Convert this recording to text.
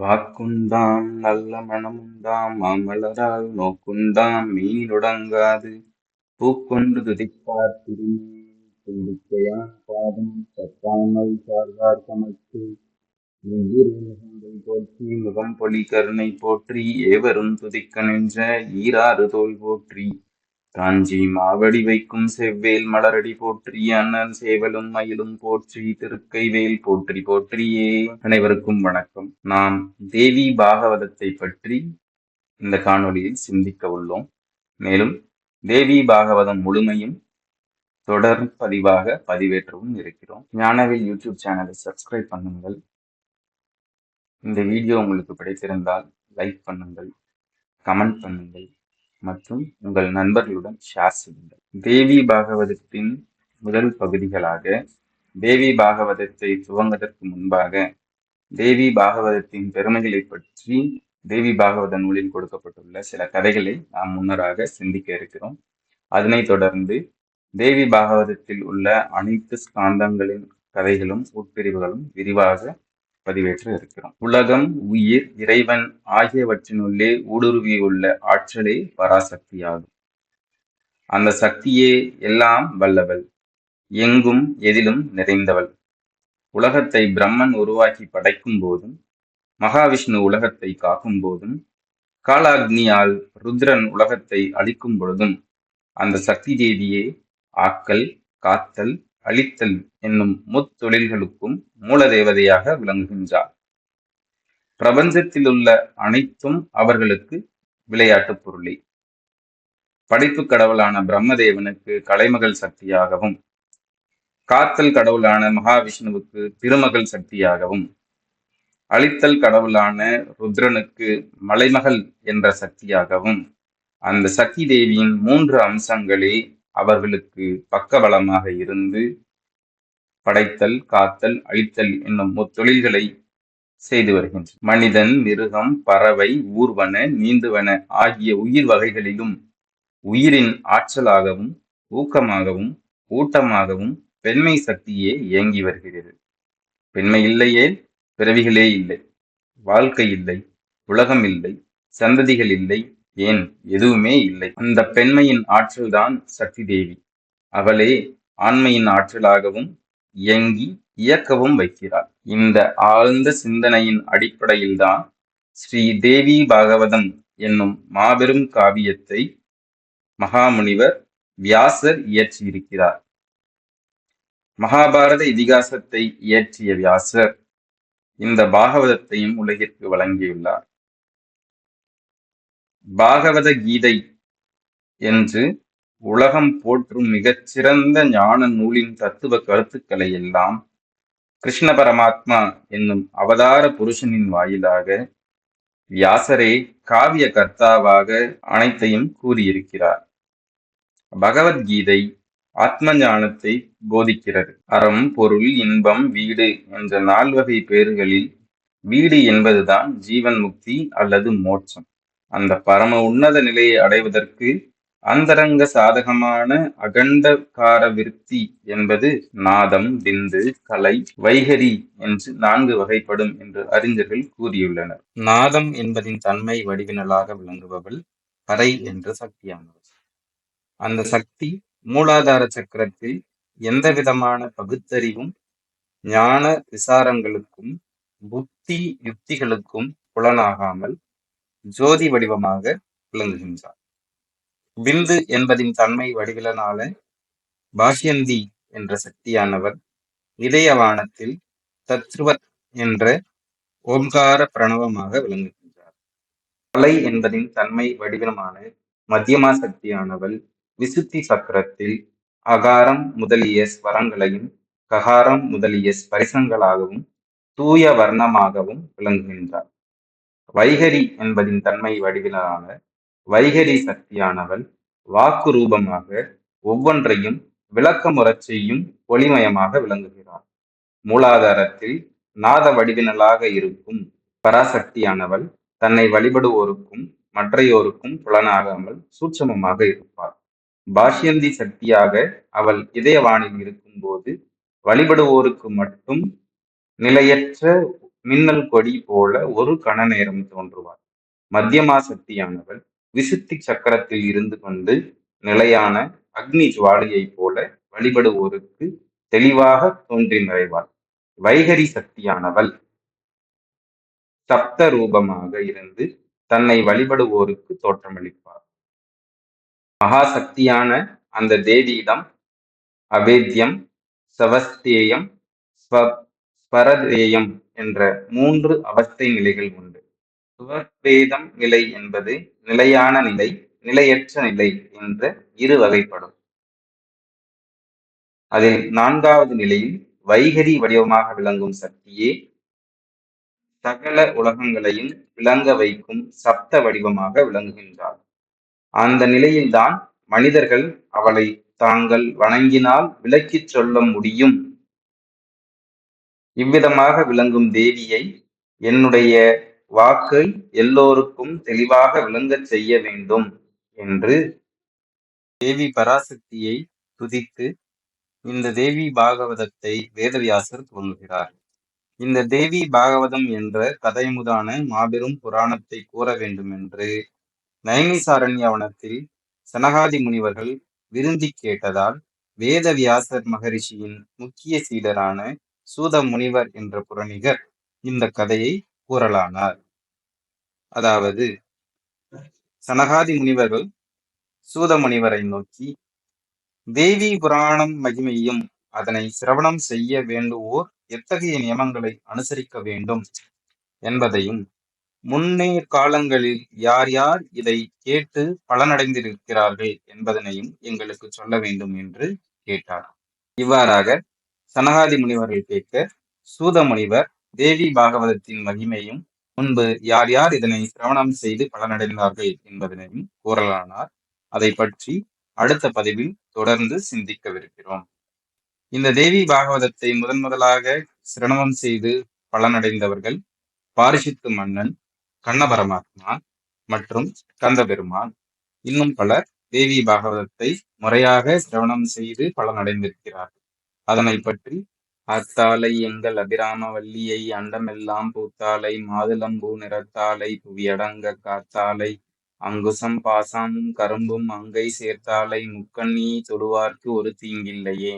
வாக்குண்டாம் நல்ல மனமுண்டாம் மாமலரால் நோக்குண்டாம் மீனிலொடங்காது பூக்கொண்டு துதிப்பார் திருமேனி தும்பிக்கையான் பாதம் தட்டாமல் சார்வார் தமக்கு முகங்கள் போற்றி முகம் பொலி கருணை போற்றி ஏவரும் துதிக்க நின்ற ஈராறு தோல் போற்றி காஞ்சி மாவடி வைக்கும் செவ்வேல் மலரடி போற்றி அண்ணன் சேவலும் மயிலும் போற்றி திருக்கைவேல் போற்றி போற்றியே. அனைவருக்கும் வணக்கம். நாம் தேவி பாகவதத்தை பற்றி இந்த காணொளியில் சிந்திக்க உள்ளோம். மேலும் தேவி பாகவதம் முழுமையும் தொடர் பதிவாக பதிவேற்றவும் இருக்கிறோம். ஞானவேல் யூடியூப் சேனலை சப்ஸ்கிரைப் பண்ணுங்கள். இந்த வீடியோ உங்களுக்கு பிடித்திருந்தால் லைக் பண்ணுங்கள், கமெண்ட் பண்ணுங்கள் மற்றும் உங்கள் நண்பர்களுடன் ஷேர் செய்யுங்கள். தேவி பாகவதத்தின் முதல் பகுதிகளாக தேவி பாகவதத்தை துவங்குவதற்கு முன்பாக தேவி பாகவதத்தின் பெருமைகளை பற்றி தேவி பாகவத நூலில் கொடுக்கப்பட்டுள்ள சில கதைகளை நாம் முன்னராக சிந்திக்க இருக்கிறோம். அதனைத் தொடர்ந்து தேவி பாகவதத்தில் உள்ள அனைத்து ஸ்காந்தங்களின் கதைகளும் உட்பிரிவுகளும் விரிவாக பதிவேற்ற இருக்கிறோம். உலகம், உயிர், இறைவன் ஆகியவற்றினுள்ளே ஊடுருவியுள்ள ஆற்றலே பராசக்தியாகும். அந்த சக்தியே எல்லாம் வல்லவள், எங்கும் எதிலும் நிறைந்தவள். உலகத்தை பிரம்மன் உருவாக்கி படைக்கும் போதும், மகாவிஷ்ணு உலகத்தை காக்கும் போதும், காலாக்னியால் ருத்ரன் உலகத்தை அழிக்கும் பொழுதும் அந்த சக்தி தேவியே ஆக்கல், காத்தல், அழித்தல் என்னும் முத்தொழில்களுக்கும் மூல தேவதையாக விளங்குகின்றார். பிரபஞ்சத்தில் உள்ள அனைத்தும் அவர்களுக்கு விளையாட்டு பொருளே. படைப்பு கடவுளான பிரம்மதேவனுக்கு கலைமகள் சக்தியாகவும், காத்தல் கடவுளான மகாவிஷ்ணுவுக்கு திருமகள் சக்தியாகவும், அழித்தல் கடவுளான ருத்ரனுக்கு மலைமகள் என்ற சக்தியாகவும், அந்த சக்தி தேவியின் 3 அம்சங்களே அவர்களுக்கு பக்கபலமாக இருந்து படைத்தல், காத்தல், அழித்தல் என்னும் முத்தொழில்களை செய்து வருகின்றன. மனிதன், மிருகம், பறவை, ஊர்வன, நீந்துவன ஆகிய உயிர் வகைகளிலும் உயிரின் ஆற்றலாகவும், ஊக்கமாகவும், ஊட்டமாகவும் பெண்மை சக்தியே இயங்கி வருகிறது. பெண்மை இல்லையே பிறவிகளே இல்லை, வாழ்க்கை இல்லை, உலகம் இல்லை, சந்ததிகள் இல்லை, ஏன் எதுவுமே இல்லை. அந்த பெண்மையின் ஆற்றல்தான் சக்தி தேவி. அவளே ஆண்மையின் ஆற்றலாகவும் இயங்கி இயக்கவும் வைக்கிறாள். இந்த ஆழ்ந்த சிந்தனையின் அடிப்படையில்தான் ஸ்ரீ தேவி பாகவதம் என்னும் மாபெரும் காவியத்தை மகாமுனிவர் வியாசர் இயற்றியிருக்கிறார். மகாபாரத இதிகாசத்தை இயற்றிய வியாசர் இந்த பாகவதத்தையும் உலகிற்கு வழங்கியுள்ளார். பாகவத கீதை என்று உலகம் போற்றும் மிகச்சிறந்த ஞான நூலின் தத்துவ கருத்துக்களை எல்லாம் கிருஷ்ண பரமாத்மா என்னும் அவதார புருஷனின் வாயிலாக வியாசரே காவிய கர்த்தாவாக அனைத்தையும் கூறியிருக்கிறார். பகவத்கீதை ஆத்ம ஞானத்தை போதிக்கிறது. அறம், பொருள், இன்பம், வீடு என்ற 4 வகை பேறுகளில் வீடு என்பதுதான் ஜீவன் முக்தி அல்லது மோட்சம். அந்த பரம உன்னத நிலையை அடைவதற்கு அந்தரங்க சாதகமான அகண்டகார விருத்தி என்பது நாதம், விந்து, கலை, வைகரி என்று 4 வகைப்படும் என்று அறிஞர்கள் கூறியுள்ளனர். நாதம் என்பதின் தன்மை வடிவினலாக விளங்குபவள் பறை என்ற சக்தியானவள். அந்த சக்தி மூலாதார சக்கரத்தில் எந்தவிதமான பகுத்தறிவும் ஞான விசாரங்களுக்கும் புத்தி யுக்திகளுக்கும் புலனாகாமல் ஜோதி வடிவமாக விளங்குகின்றார். விந்து என்பதின் தன்மை வடிவிலனால பாஷ்யந்தி என்ற சக்தியானவர் இதயவானத்தில் தத்ருவத் என்ற ஓம்கார பிரணவமாக விளங்குகின்றார். கலை என்பதின் தன்மை வடிவமான மத்தியமா சக்தியானவள் விசுத்தி சக்கரத்தில் அகாரம் முதலிய ஸ்வரங்களையும் ககாரம் முதலிய ஸ்பரிசங்களாகவும் தூய வர்ணமாகவும் விளங்குகின்றார். வைகரி என்பதின் தன்மை வடிவிலான வைகரி சக்தியானவள் வாக்கு ரூபமாக ஒவ்வொன்றையும் விளக்கமுறச் செய்யும் ஒளிமயமாக விளங்குகிறார். மூலாதாரத்தில் நாத வடிவினலாக இருக்கும் பராசக்தியானவள் தன்னை வழிபடுவோருக்கும் மற்றையோருக்கும் புலனாகாமல் சூட்சமமாக இருப்பார். பாஷ்யந்தி சக்தியாக அவள் இதயவானில் இருக்கும் போது வழிபடுவோருக்கு மட்டும் நிலையற்ற மின்னல் கொடி போல ஒரு கண நேரம் தோன்றுவார். மத்தியமா சக்தியானவள் விசுத்தி சக்கரத்தில் இருந்து கொண்டு நிலையான அக்னி ஜுவாலையைப் போல வழிபடுவோருக்கு தெளிவாக தோன்றி மறைவாள். வைகரி சக்தியானவள் சப்த ரூபமாக இருந்து தன்னை வழிபடுவோருக்கு தோற்றமளிப்பார். மகாசக்தியான அந்த தேவியிடம் அவேத்யம், சவஸ்தேயம், ஸ்வரதேயம் என்ற 3 அவஸ்தை நிலைகள் உண்டு. சுவர்வேதம் நிலை என்பது நிலையான நிலை, நிலையற்ற நிலை என்ற 2 வகைப்படும். அதில் 4வது நிலையில் வைகரி வடிவமாக விளங்கும் சக்தியே சகல உலகங்களையும் விளங்க வைக்கும் சப்த வடிவமாக விளங்குகின்றாள். அந்த நிலையில்தான் மனிதர்கள் அவளை தாங்கள் வணங்கினால் விளக்கிச் சொல்ல முடியும். இவ்விதமாக விளங்கும் தேவியை என்னுடைய வாக்கை எல்லோருக்கும் தெளிவாக விளங்கச் செய்ய வேண்டும் என்று தேவி பராசக்தியை துதித்து இந்த தேவி பாகவதத்தை வேதவியாசர் துவங்குகிறார். இந்த தேவி பாகவதம் என்ற கதைமுதான மாபெரும் புராணத்தை கூற வேண்டும் என்று நைமிசாரண்யவனத்தில் சனகாதி முனிவர்கள் விரும்பி கேட்டதால் வேதவியாசர் மகரிஷியின் முக்கிய சீடரான சூத முனிவர் என்ற புரணிகர் இந்த கதையை கூறலானார். அதாவது சனகாதி முனிவர்கள் சூத முனிவரை நோக்கி, தேவி புராணம் மகிமையும் அதனை சிரவணம் செய்ய வேண்டுவோர் எத்தகைய நியமங்களை அனுசரிக்க வேண்டும் என்பதையும், முன்னே காலங்களில் யார் யார் இதை கேட்டு பலனடைந்திருக்கிறார்கள் என்பதனையும் எங்களுக்கு சொல்ல வேண்டும் என்று கேட்டார். இவ்வாறாக சனகாதி முனிவர்கள் கேட்க, சூத முனிவர் தேவி பாகவதத்தின் மகிமையும் முன்பு யார் யார் இதனை சிரவணம் செய்து பலனடைந்தார்கள் என்பதனையும் கூறலானார். அதை பற்றி அடுத்த பதிவில் தொடர்ந்து சிந்திக்கவிருக்கிறோம். இந்த தேவி பாகவதத்தை முதலாக சிரவணம் செய்து பலனடைந்தவர்கள் பாரிஷித்து மன்னன், கண்ண பரமாத்மா மற்றும் கந்த பெருமான். இன்னும் பலர் தேவி பாகவதத்தை முறையாக சிரவணம் செய்து பலனடைந்திருக்கிறார்கள். அதனை பற்றி அத்தாலை எங்கள் அபிராம வல்லியை அண்டமெல்லாம் பூத்தாலை மாதுளம்பூ நிறத்தாலை புவியடங்க காத்தாலை அங்குசம் பாசாமும் கரும்பும் அங்கை சேர்த்தாலை முக்கண்ணி தொழுவார்க்கு ஒரு தீங்கில்லையே